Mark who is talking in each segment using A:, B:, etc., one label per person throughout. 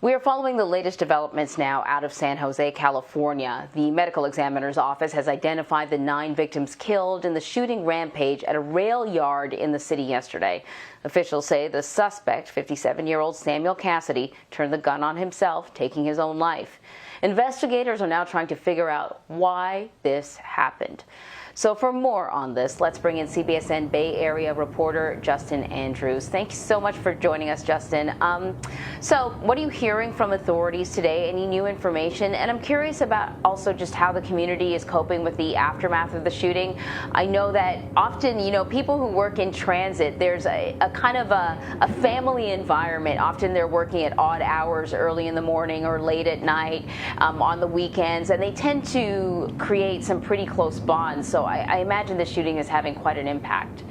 A: We are following the latest developments now out of San Jose, California. The medical examiner's office has identified the 9 victims killed in the shooting rampage at a rail yard in the city yesterday. Officials say the suspect, 57-year-old Samuel Cassidy, turned the gun on himself, taking his own life. Investigators are now trying to figure out why this happened. So for more on this, let's bring in CBSN Bay Area reporter Justin Andrews. Thanks so much for joining us, Justin. So what are you hearing from authorities today? Any new information? And I'm curious about also just how the community is coping with the aftermath of the shooting. I know that often, people who work in transit, there's a kind of a family environment. Often they're working at odd hours early in the morning or late at night on the weekends, and they tend to create some pretty close bonds. So I imagine the shooting is having quite an impact.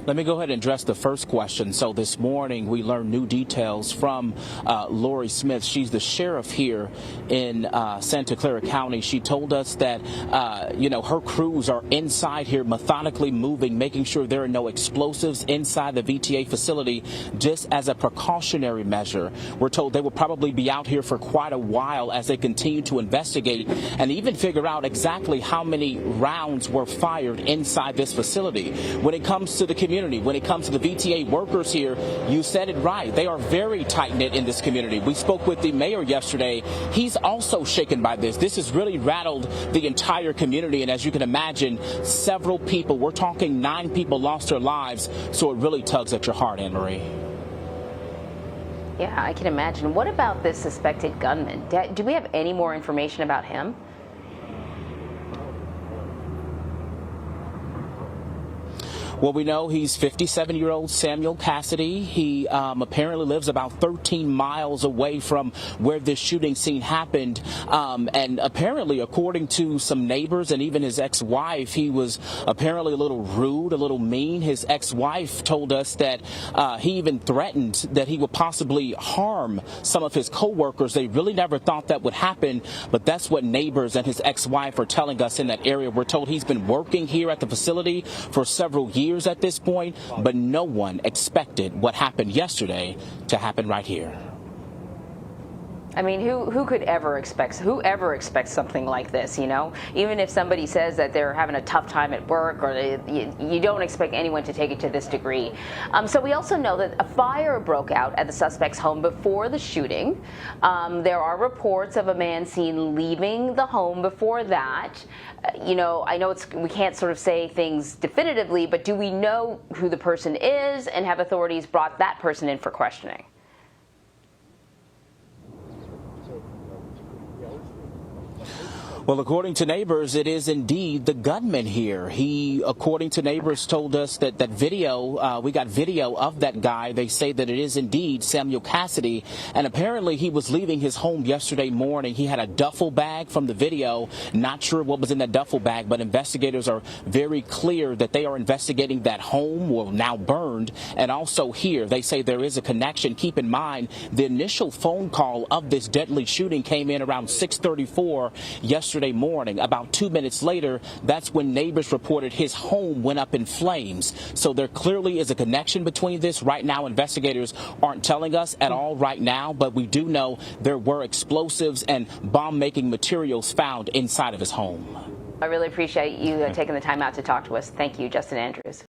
B: Let me go ahead and address the first question. So this morning we learned new details from Lori Smith. She's the sheriff here in Santa Clara County. She told us that, her crews are inside here methodically moving, making sure there are no explosives inside the VTA facility just as a precautionary measure. We're told they will probably be out here for quite a while as they continue to investigate and even figure out exactly how many rounds were fired inside this facility. When it comes to the community, when it comes to the VTA workers here, you said it right. They are very tight-knit in this community. We spoke with the mayor yesterday. He's also shaken by this. This has really rattled the entire community, and as you can imagine, several people, we're talking 9 people lost their lives, so it really tugs at your heart, Anne-Marie.
A: Yeah, I can imagine. What about this suspected gunman? Do we have any more information about him?
B: Well, we know he's 57-year-old Samuel Cassidy. He apparently lives about 13 miles away from where this shooting scene happened. And apparently, according to some neighbors and even his ex-wife, he was apparently a little rude, a little mean. His ex-wife told us that he even threatened that he would possibly harm some of his co-workers. They really never thought that would happen, but that's what neighbors and his ex-wife are telling us in that area. We're told he's been working here at the facility for several years at this point, but no one expected what happened yesterday to happen right here.
A: I mean, who could ever expect, whoever expects something like this, Even if somebody says that they're having a tough time at work, or you don't expect anyone to take it to this degree. So we also know that a fire broke out at the suspect's home before the shooting. There are reports of a man seen leaving the home before that. I know we can't sort of say things definitively, but do we know who the person is, and have authorities brought that person in for questioning?
B: Well, according to neighbors, it is indeed the gunman here. He, according to neighbors, told us that video, we got video of that guy. They say that it is indeed Samuel Cassidy. And apparently he was leaving his home yesterday morning. He had a duffel bag from the video. Not sure what was in that duffel bag, but investigators are very clear that they are investigating that home, well, now burned. And also here, they say there is a connection. Keep in mind, the initial phone call of this deadly shooting came in around 6:34 yesterday morning. About 2 minutes later, that's when neighbors reported his home went up in flames. So there clearly is a connection between this. Right now, investigators aren't telling us at all right now, but we do know there were explosives and bomb-making materials found inside of his home.
A: I really appreciate you taking the time out to talk to us. Thank you, Justin Andrews.